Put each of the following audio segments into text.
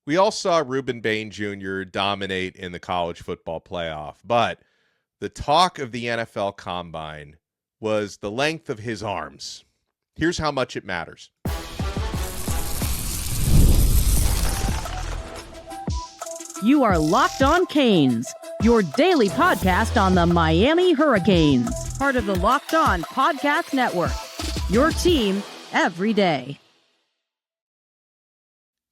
We all saw Rueben Bain Jr. dominate in the college football playoff, but the talk of the NFL Combine was the length of his arms. Here's how much it matters. You are Locked On Canes, your daily podcast on the Miami Hurricanes, part of the Locked On Podcast Network, your team every day.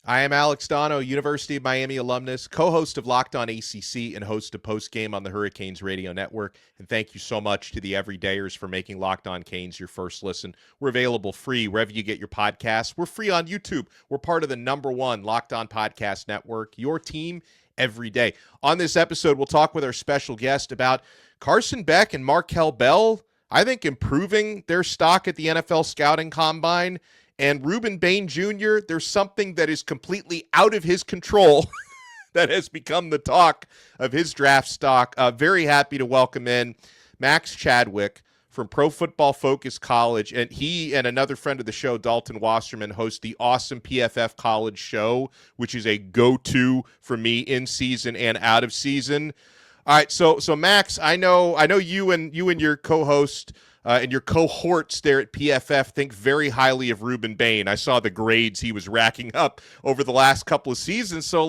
I am Alex Donno, University of Miami alumnus, co-host of Locked On ACC and host of Postgame on the Hurricanes Radio Network. And thank you so much to the everydayers for making Locked On Canes your first listen. We're available free wherever you get your podcasts. We're free on YouTube. We're part of the #1 Locked On Podcast Network, your team every day. On this episode, we'll talk with our special guest about Carson Beck and Markel Bell, I think, improving their stock at the NFL Scouting Combine. And Rueben Bain Jr., there's something that is completely out of his control that has become the talk of his draft stock. Very happy to welcome in Max Chadwick from Pro Football Focus College. And he and another friend of the show, Dalton Wasserman, host the awesome PFF College Show, which is a go-to for me in season and out of season. All right, so Max, I know you and your co-host and your cohorts there at PFF think very highly of Ruben Bain. I saw the grades he was racking up over the last couple of seasons. So,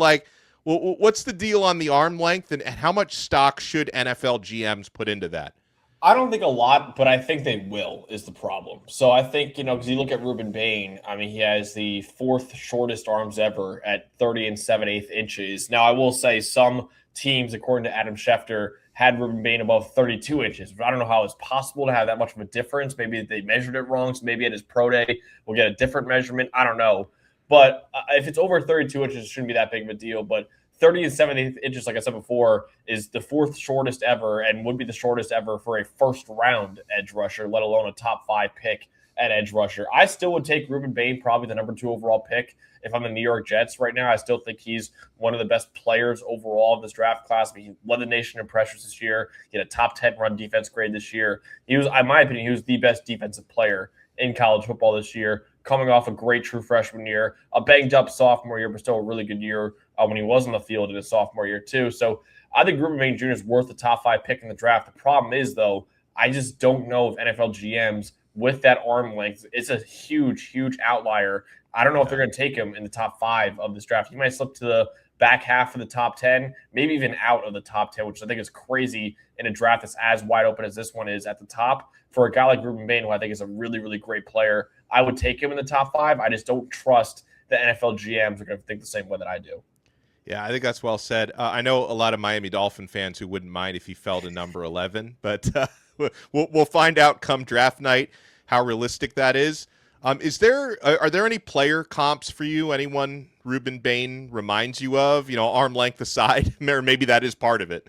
what's the deal on the arm length, and how much stock should NFL GMs put into that? I don't think a lot, but I think they will is the problem. So I think, because you look at Ruben Bain, I mean, he has the fourth shortest arms ever at 30 and 7/8 inches. Now, I will say some teams, according to Adam Schefter, had Ruben Bain above 32 inches. But I don't know how it's possible to have that much of a difference. Maybe they measured it wrong. So maybe at his pro day, we'll get a different measurement. I don't know. But if it's over 32 inches, it shouldn't be that big of a deal. But 30 and 7/8 inches, like I said before, is the fourth shortest ever and would be the shortest ever for a first-round edge rusher, let alone a top-5 pick at edge rusher. I still would take Ruben Bain, probably the number 2 overall pick. If I'm the New York Jets right now, I still think he's one of the best players overall of this draft class. I mean, he led the nation in pressures this year. He had a top 10 run defense grade this year. He was, in my opinion, he was the best defensive player in college football this year, coming off a great true freshman year, a banged-up sophomore year, but still a really good year when he was on the field in his sophomore year too. So I think Ruben Bain Jr. is worth the top 5 pick in the draft. The problem is, though, I just don't know if NFL GMs with that arm length, it's a huge, huge outlier. I don't know if they're going to take him in the top 5 of this draft. He might slip to the back half of the top 10, maybe even out of the top 10, which I think is crazy in a draft that's as wide open as this one is at the top. For a guy like Ruben Bain, who I think is a really, really great player, I would take him in the top 5. I just don't trust the NFL GMs are going to think the same way that I do. Yeah, I think that's well said. I know a lot of Miami Dolphin fans who wouldn't mind if he fell to number 11, but we'll find out come draft night how realistic that is. Are there any player comps for you? Anyone Ruben Bain reminds you of? Arm length aside, or maybe that is part of it.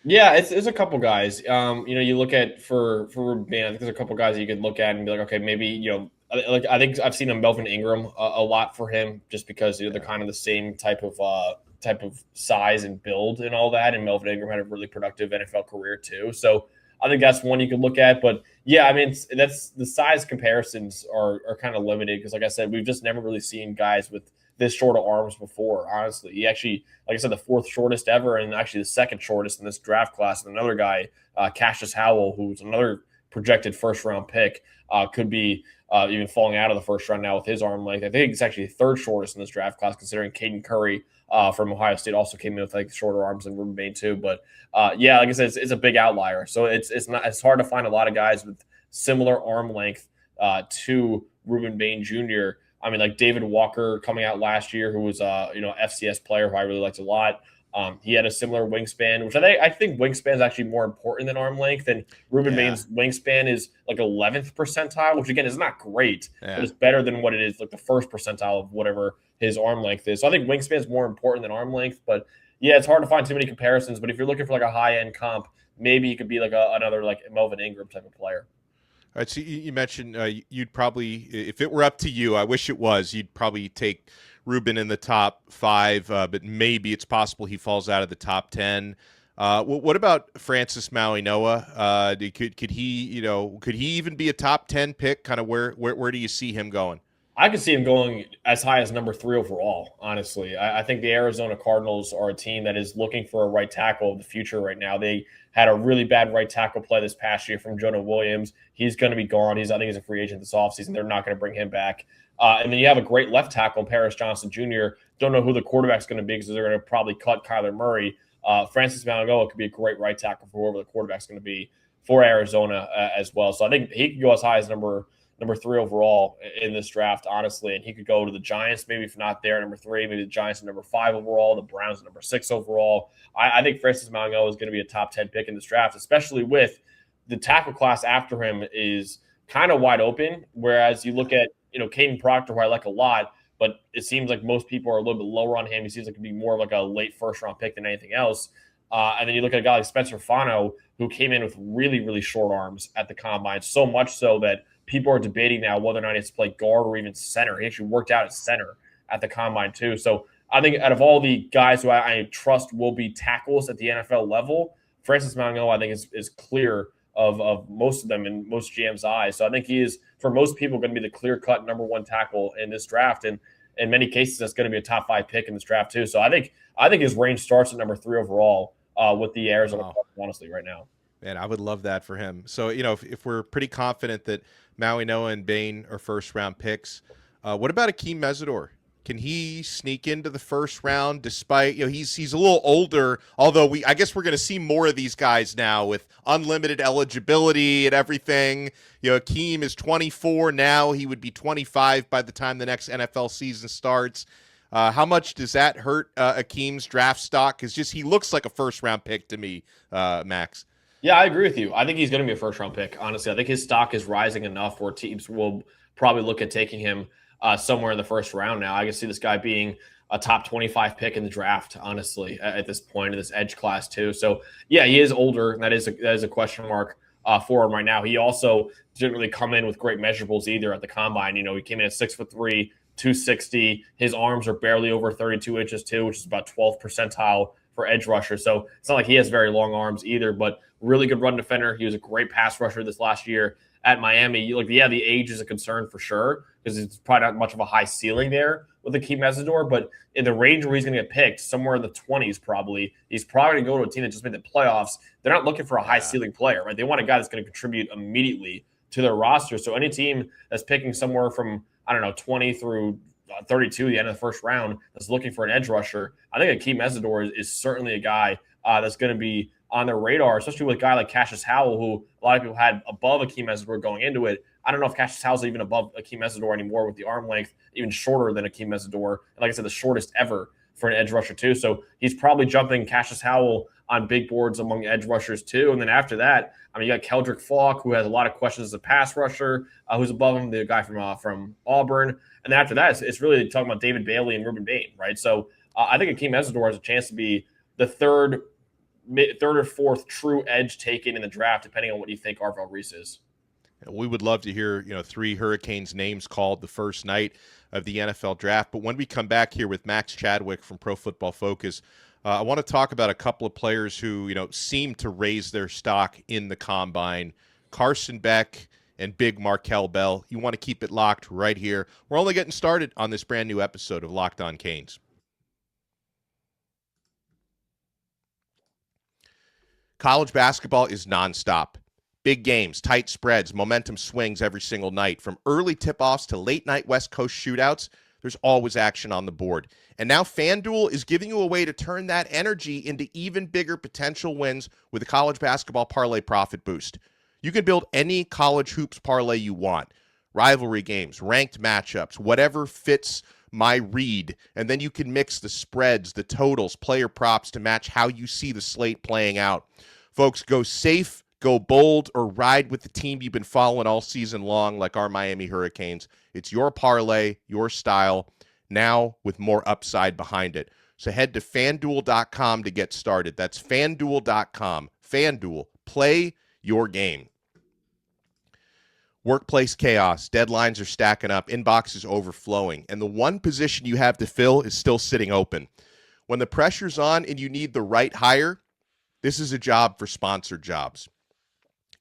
Yeah, it's a couple guys. You look at for Ruben Bain, I think there's a couple guys that you could look at and be like, okay, maybe I think I've seen a Melvin Ingram a lot for him, just because they're kind of the same type of size and build and all that. And Melvin Ingram had a really productive NFL career too. So I think that's one you could look at. But yeah, I mean, that's the size comparisons are kind of limited because, like I said, we've just never really seen guys with this short of arms before. Honestly, he actually, like I said, the fourth shortest ever, and actually the second shortest in this draft class. And another guy, Cassius Howell, who's another projected first round pick, could be even falling out of the first round now with his arm length. I think it's actually the third shortest in this draft class, considering Caden Curry from Ohio State also came in with shorter arms than Ruben Bain too. But yeah, like I said, it's a big outlier. So it's hard to find a lot of guys with similar arm length to Ruben Bain Jr. I mean, like David Walker coming out last year, who was FCS player who I really liked a lot. He had a similar wingspan, which I think wingspan is actually more important than arm length. And Ruben Bain's wingspan is like 11th percentile, which again is not great, but it's better than what it is, like the first percentile of whatever his arm length is. So I think wingspan is more important than arm length. But yeah, it's hard to find too many comparisons. But if you're looking for like a high end comp, maybe you could be like another like Melvin Ingram type of player. All right, so you mentioned you'd probably, if it were up to you, I wish it was, you'd probably take Ruben in the top 5, but maybe it's possible he falls out of the top 10. What about Francis Mauigoa? Could he even be a top 10 pick? Kind of where do you see him going? I could see him going as high as number 3 overall, honestly. I think the Arizona Cardinals are a team that is looking for a right tackle of the future right now. They had a really bad right tackle play this past year from Jonah Williams. He's going to be gone. I think he's a free agent this offseason. They're not going to bring him back. And then you have a great left tackle, Paris Johnson Jr. Don't know who the quarterback's going to be because they're going to probably cut Kyler Murray. Francis Mauigoa could be a great right tackle for whoever the quarterback's going to be for Arizona as well. So I think he could go as high as number 3 overall in this draft, honestly. And he could go to the Giants, maybe if not there, number 3, maybe the Giants at number 5 overall, the Browns at number 6 overall. I think Francis Mauigoa is going to be a top 10 pick in this draft, especially with the tackle class after him is kind of wide open. Whereas you look at, Caden Proctor, who I like a lot, but it seems like most people are a little bit lower on him. He seems like he'd be more of like a late first-round pick than anything else. And then you look at a guy like Spencer Fano, who came in with really, really short arms at the combine, so much so that people are debating now whether or not he has to play guard or even center. He actually worked out at center at the combine too. So I think out of all the guys who I trust will be tackles at the NFL level, Francis Mauigoa I think is clear of most of them in most GM's eyes. So I think he is, for most people, going to be the clear-cut number 1 tackle in this draft. And in many cases, that's going to be a top 5 pick in this draft too. So I think his range starts at number 3 overall with the Arizona Cardinals, honestly, right now. Man, I would love that for him. So, if we're pretty confident that Mauigoa and Bain are first-round picks, what about Akheem Mesidor? Can he sneak into the first round despite, he's a little older, although I guess we're going to see more of these guys now with unlimited eligibility and everything. Akheem is 24 now. He would be 25 by the time the next NFL season starts. How much does that hurt Akheem's draft stock? Because he looks like a first-round pick to me, Max. Yeah, I agree with you. I think he's going to be a first-round pick, honestly. I think his stock is rising enough where teams will probably look at taking him somewhere in the first round now. I can see this guy being a top 25 pick in the draft, honestly, at this point in this edge class too. So, yeah, he is older, and that is a question mark for him right now. He also didn't really come in with great measurables either at the combine. He came in at 6'3", 260. His arms are barely over 32 inches too, which is about 12th percentile for edge rusher. So it's not like he has very long arms either, but really good run defender. He was a great pass rusher this last year at Miami. The age is a concern for sure because it's probably not much of a high ceiling there with Akheem Mesidor, but in the range where he's going to get picked, somewhere in the 20s probably, he's probably going to go to a team that just made the playoffs. They're not looking for a high ceiling player, right? They want a guy that's going to contribute immediately to their roster. So any team that's picking somewhere from, 20 through 32, the end of the first round, that's looking for an edge rusher, I think Akheem Mesidor is certainly a guy that's going to be on their radar, especially with a guy like Cassius Howell, who a lot of people had above Akheem Mesidor going into it. I don't know if Cassius Howell's even above Akheem Mesidor anymore with the arm length, even shorter than Akheem Mesidor. And like I said, the shortest ever for an edge rusher too. So he's probably jumping Cassius Howell on big boards among edge rushers too. And then after that, you got Keldrick Falk, who has a lot of questions as a pass rusher, who's above him, the guy from Auburn. And then after that, it's really talking about David Bailey and Ruben Bain, right? So I think Akheem Mesidor has a chance to be the third or fourth true edge taken in the draft, depending on what you think Arvell Reese is. We would love to hear, 3 Hurricanes names called the first night of the NFL draft. But when we come back here with Max Chadwick from Pro Football Focus, I want to talk about a couple of players who, seem to raise their stock in the combine. Carson Beck and big Markel Bell. You want to keep it locked right here. We're only getting started on this brand new episode of Locked On Canes. College basketball is nonstop. Big games, tight spreads, momentum swings every single night. From early tip-offs to late-night West Coast shootouts, there's always action on the board. And now FanDuel is giving you a way to turn that energy into even bigger potential wins with a college basketball parlay profit boost. You can build any college hoops parlay you want. Rivalry games, ranked matchups, whatever fits my read. And then you can mix the spreads, the totals, player props to match how you see the slate playing out. Folks, go safe, go bold, or ride with the team you've been following all season long like our Miami Hurricanes. It's your parlay, your style, now with more upside behind it. So head to FanDuel.com to get started. That's FanDuel.com. FanDuel, play your game. Workplace chaos, deadlines are stacking up, inboxes overflowing, and the one position you have to fill is still sitting open. When the pressure's on and you need the right hire, this is a job for sponsored jobs.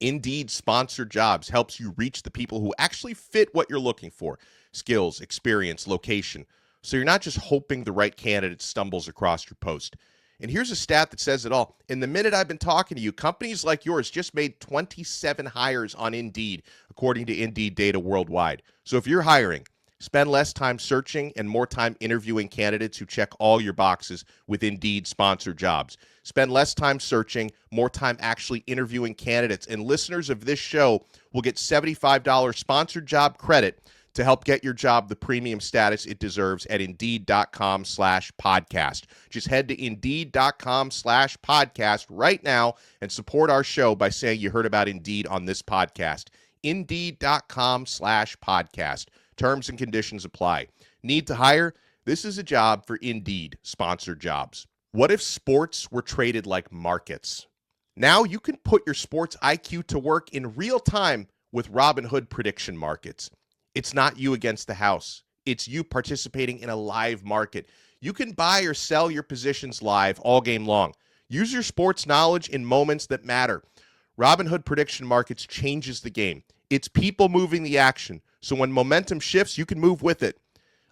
Indeed sponsored jobs helps you reach the people who actually fit what you're looking for: skills, experience, location. So you're not just hoping the right candidate stumbles across your post. And here's a stat that says it all. In the minute I've been talking to you, companies like yours just made 27 hires on Indeed, according to Indeed data worldwide. So if you're hiring, spend less time searching and more time interviewing candidates who check all your boxes with Indeed sponsored jobs. Spend less time searching, more time actually interviewing candidates. And listeners of this show will get $75 sponsored job credit to help get your job the premium status it deserves at Indeed.com/podcast. Just head to Indeed.com/podcast right now and support our show by saying you heard about Indeed on this podcast. Indeed.com/podcast. Terms and conditions apply. Need to hire? This is a job for Indeed sponsored jobs. What if sports were traded like markets? Now you can put your sports IQ to work in real time with Robinhood prediction markets. It's not you against the house. It's you participating in a live market. You can buy or sell your positions live all game long. Use your sports knowledge in moments that matter. Robinhood prediction markets changes the game. It's people moving the action. So when momentum shifts, you can move with it.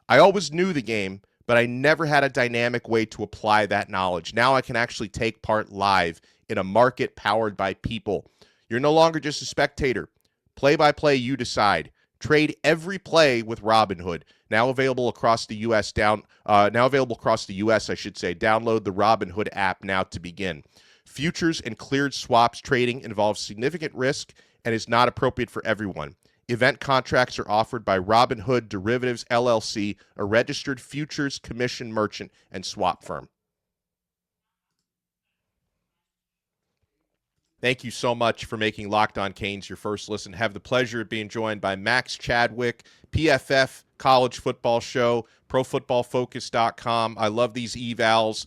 I always knew the game, but I never had a dynamic way to apply that knowledge. Now I can actually take part live in a market powered by people. You're no longer just a spectator. Play by play, you decide. Trade every play with Robinhood. Now available across the U.S. I should say. Download the Robinhood app now to begin. Futures and cleared swaps trading involves significant risk and is not appropriate for everyone. Event contracts are offered by Robinhood Derivatives LLC, a registered futures commission merchant and swap firm. Thank you so much for making Locked On Canes your first listen. Have the pleasure of being joined by Max Chadwick, PFF College Football Show, ProFootballFocus.com. I love these evals.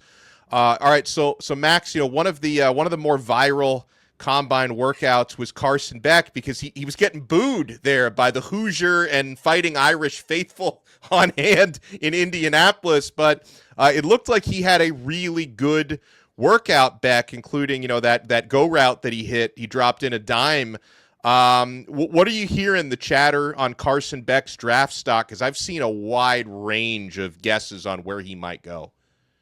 All right, so Max, one of the more viral combine workouts was Carson Beck, because he was getting booed there by the Hoosier and Fighting Irish faithful on hand in Indianapolis, but it looked like he had a really good workout, Beck, including that go route that he hit. He dropped in a dime. What are you hearing the chatter on Carson Beck's draft stock? Because I've seen a wide range of guesses on where he might go.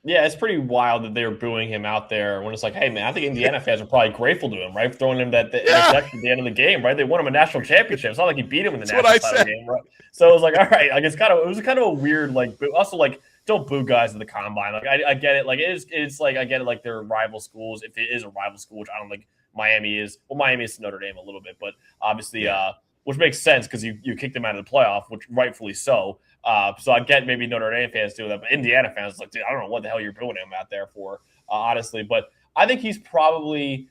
Yeah, it's pretty wild that they were booing him out there when it's like, hey, man, I think Indiana fans are probably grateful to him, right? Throwing him that interception at the end of the game, right? They won him a national championship. It's not like he beat him in the national title game, right? So it was like, all right, like it was kind of a weird, like, also like, don't boo guys at the combine. Like I get it. Like it's like I get it. Like they're rival schools. If it is a rival school, which I don't think Miami is. Well, Miami is to Notre Dame a little bit, but obviously, which makes sense because you kicked them out of the playoff, which rightfully so. So I get maybe Notre Dame fans do that, but Indiana fans like, dude, I don't know what the hell you're booing him out there for, honestly. But I think he's probably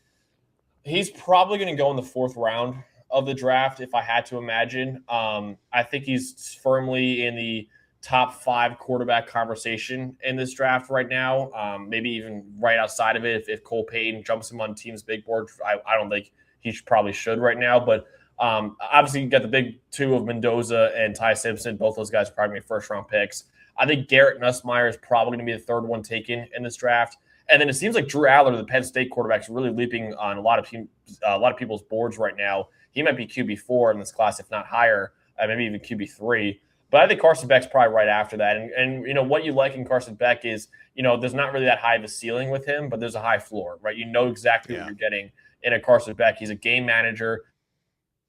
going to go in the fourth round of the draft if I had to imagine. I think he's firmly in the top 5 quarterback conversation in this draft right now, maybe even right outside of it. If Cole Payton jumps him on team's big board, I don't think he probably should right now. But obviously, you got the big 2 of Mendoza and Ty Simpson. Both those guys are probably first-round picks. I think Garrett Nussmeier is probably going to be the third one taken in this draft. And then it seems like Drew Aller, the Penn State quarterback, is really leaping on a lot of people's boards right now. He might be QB4 in this class, if not higher, maybe even QB3. But I think Carson Beck's probably right after that. And what you like in Carson Beck is, there's not really that high of a ceiling with him, but there's a high floor, right? You know exactly what you're getting in a Carson Beck. He's a game manager,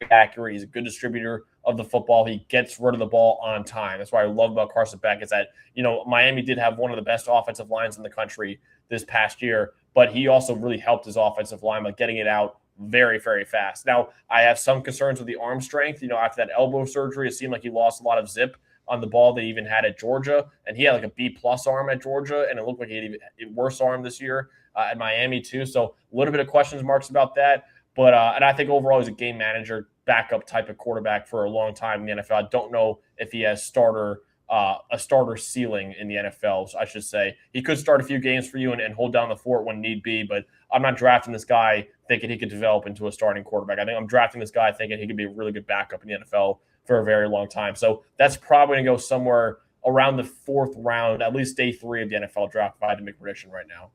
accurate. He's a good distributor of the football. He gets rid of the ball on time. That's what I love about Carson Beck is that, Miami did have one of the best offensive lines in the country this past year, but he also really helped his offensive line by getting it out very, very fast. Now, I have some concerns with the arm strength. After that elbow surgery, it seemed like he lost a lot of zip on the ball they even had at Georgia. And he had like a B-plus arm at Georgia, and it looked like he had even a worse arm this year at Miami too. So a little bit of questions marks about that. But and I think overall he's a game manager, backup type of quarterback for a long time in the NFL. I don't know if he has a starter ceiling in the NFL, so I should say. He could start a few games for you and hold down the fort when need be, but I'm not drafting this guy thinking he could develop into a starting quarterback. I think I'm drafting this guy thinking he could be a really good backup in the NFL for a very long time. So that's probably going to go somewhere around the fourth round, at least day 3 of the NFL draft, if I had to make a prediction right now.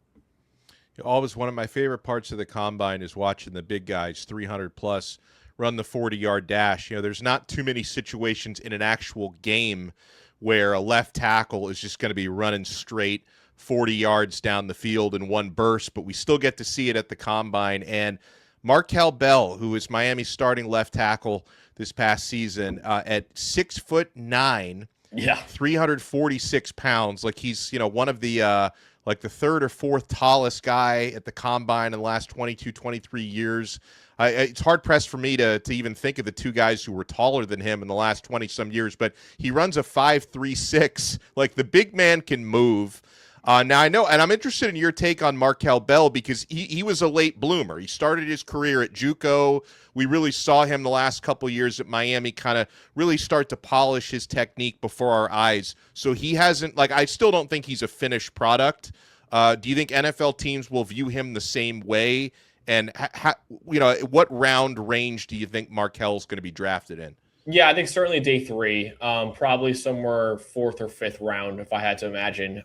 Always one of my favorite parts of the combine is watching the big guys, 300 plus, run the 40-yard dash. There's not too many situations in an actual game where a left tackle is just going to be running straight 40 yards down the field in one burst, but we still get to see it at the combine. And Markel Bell, who is Miami's starting left tackle this past season, at 6'9", Yeah, 346 pounds, like he's one of the like the third or fourth tallest guy at the combine in the last 22, 23 years. It's hard pressed for me to even think of the two guys who were taller than him in the last 20 some years, but he runs a 5'3'6". Like, the big man can move. Now I know, and I'm interested in your take on Markel Bell, because he was a late bloomer. He started his career at JUCO. We really saw him the last couple years at Miami kind of really start to polish his technique before our eyes. So he hasn't, like, I still don't think he's a finished product. Do you think NFL teams will view him the same way? And what round range do you think Markel's going to be drafted in? Yeah, I think certainly day 3, probably somewhere 4th or 5th round, if I had to imagine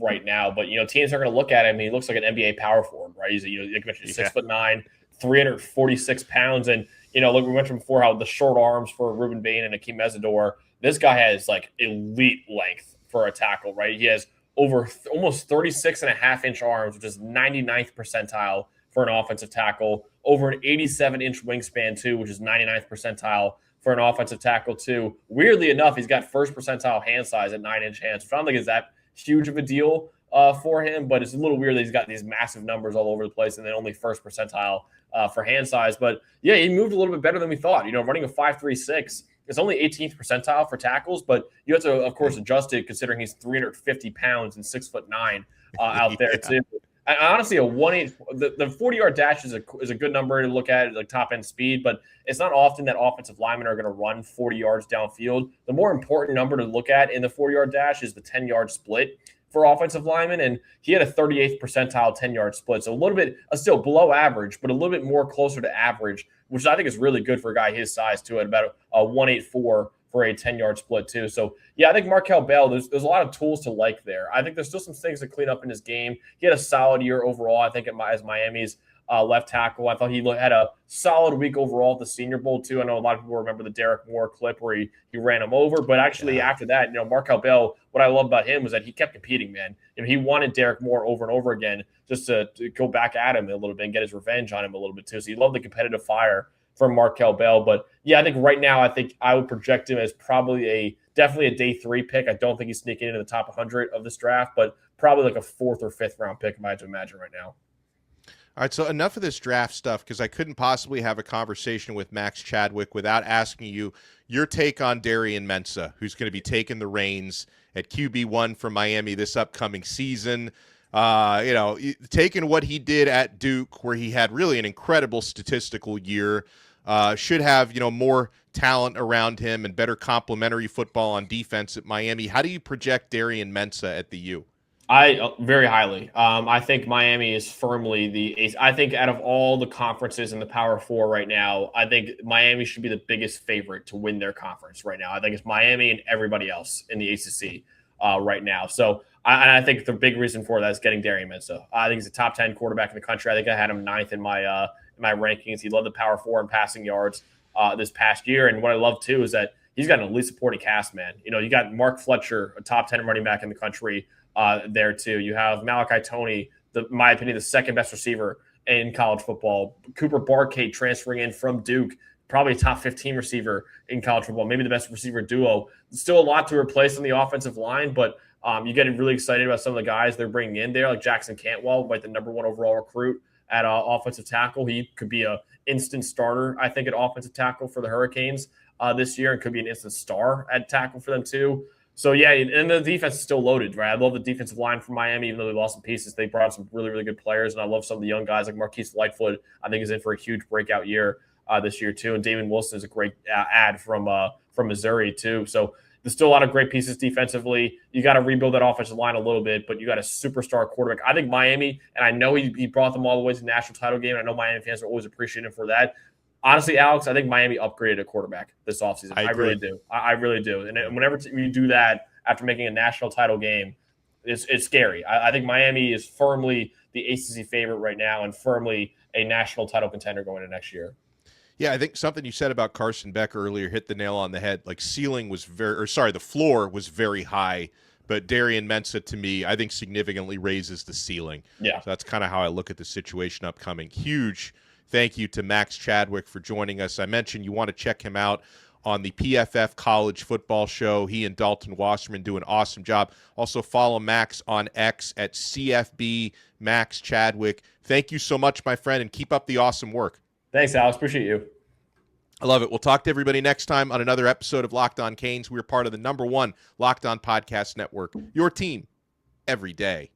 right now. But teams are going to look at him. He looks like an NBA power forward, right? He's like you mentioned, 6'9", 346 pounds, and look, we mentioned before how the short arms for Rueben Bain and Akheem Mesidor. This guy has like elite length for a tackle, right? He has over almost 36.5-inch arms, which is 99th percentile for an offensive tackle. Over an 87-inch wingspan too, which is 99th percentile for an offensive tackle too. Weirdly enough, he's got first percentile hand size at 9-inch hands, which I don't think is that huge of a deal for him, but it's a little weird that he's got these massive numbers all over the place and then only first percentile for hand size. But yeah, he moved a little bit better than we thought. Running a 5'3'6", it's only 18th percentile for tackles, but you have to, of course, adjust it considering he's 350 pounds and 6'9" out there too. And honestly, a 1.8, the 40-yard dash is a good number to look at, like top end speed, but it's not often that offensive linemen are going to run 40 yards downfield. The more important number to look at in the 40-yard dash is the 10-yard split for offensive linemen, and he had a 38th percentile 10-yard split, so a little bit still below average, but a little bit more closer to average, which I think is really good for a guy his size too, at about a 1.84 for a 10-yard split too. So yeah, I think Markel Bell, there's a lot of tools to like there. I think there's still some things to clean up in his game. He had a solid year overall, I think, as Miami's left tackle. I thought he had a solid week overall at the Senior Bowl too. I know a lot of people remember the Derek Moore clip where he ran him over, but actually after that, Markel Bell, what I love about him was that he kept competing, man. He wanted Derek Moore over and over again just to go back at him a little bit and get his revenge on him a little bit too. So he loved the competitive fire from Markel Bell. But yeah, I think right now, I think I would project him as probably definitely a day 3 pick. I don't think he's sneaking into the top 100 of this draft, but probably like a 4th or 5th round pick, if I had to imagine right now. All right, so enough of this draft stuff, because I couldn't possibly have a conversation with Max Chadwick without asking you your take on Darian Mensah, who's going to be taking the reins at QB1 for Miami this upcoming season. Taking what he did at Duke, where he had really an incredible statistical year, should have, more talent around him and better complementary football on defense at Miami. How do you project Darian Mensah at the U? Very highly. I think Miami is firmly the ace. I think out of all the conferences in the Power 4 right now, I think Miami should be the biggest favorite to win their conference right now. I think it's Miami and everybody else in the ACC right now. So I think the big reason for that is getting Darian Mensah. I think he's a top 10 quarterback in the country. I think I had him 9th in my rankings. He led the Power 4 in passing yards this past year. And what I love too is that he's got an elite supporting cast, man. You got Mark Fletcher, a top 10 running back in the country there too. You have Malachi Toney, in my opinion, the second best receiver in college football. Cooper Barkate transferring in from Duke, probably a top 15 receiver in college football, maybe the best receiver duo. Still a lot to replace on the offensive line, but you get really excited about some of the guys they're bringing in there, like Jackson Cantwell, like the #1 overall recruit at offensive tackle. He could be an instant starter, I think, at offensive tackle for the Hurricanes this year, and could be an instant star at tackle for them too. So, yeah, and the defense is still loaded, right? I love the defensive line from Miami, even though they lost some pieces. They brought some really, really good players, and I love some of the young guys like Marquise Lightfoot. I think is in for a huge breakout year this year too. And Damon Wilson is a great add from Missouri too. So there's still a lot of great pieces defensively. You got to rebuild that offensive line a little bit, but you got a superstar quarterback. I think Miami, and I know he brought them all the way to the national title game. I know Miami fans are always appreciative for that. Honestly, Alex, I think Miami upgraded a quarterback this offseason. I really do. I really do. And whenever you do that after making a national title game, It's scary. I think Miami is firmly the ACC favorite right now and firmly a national title contender going into next year. Yeah, I think something you said about Carson Beck earlier hit the nail on the head. Like the floor was very high, but Darian Mensah, to me, I think significantly raises the ceiling. Yeah. So that's kind of how I look at the situation upcoming. Huge thank you to Max Chadwick for joining us. I mentioned you want to check him out on the PFF College Football Show. He and Dalton Wasserman do an awesome job. Also follow Max on X at CFB Max Chadwick. Thank you so much, my friend, and keep up the awesome work. Thanks, Alex. Appreciate you. I love it. We'll talk to everybody next time on another episode of Locked On Canes. We're part of the #1 Locked On Podcast Network, your team every day.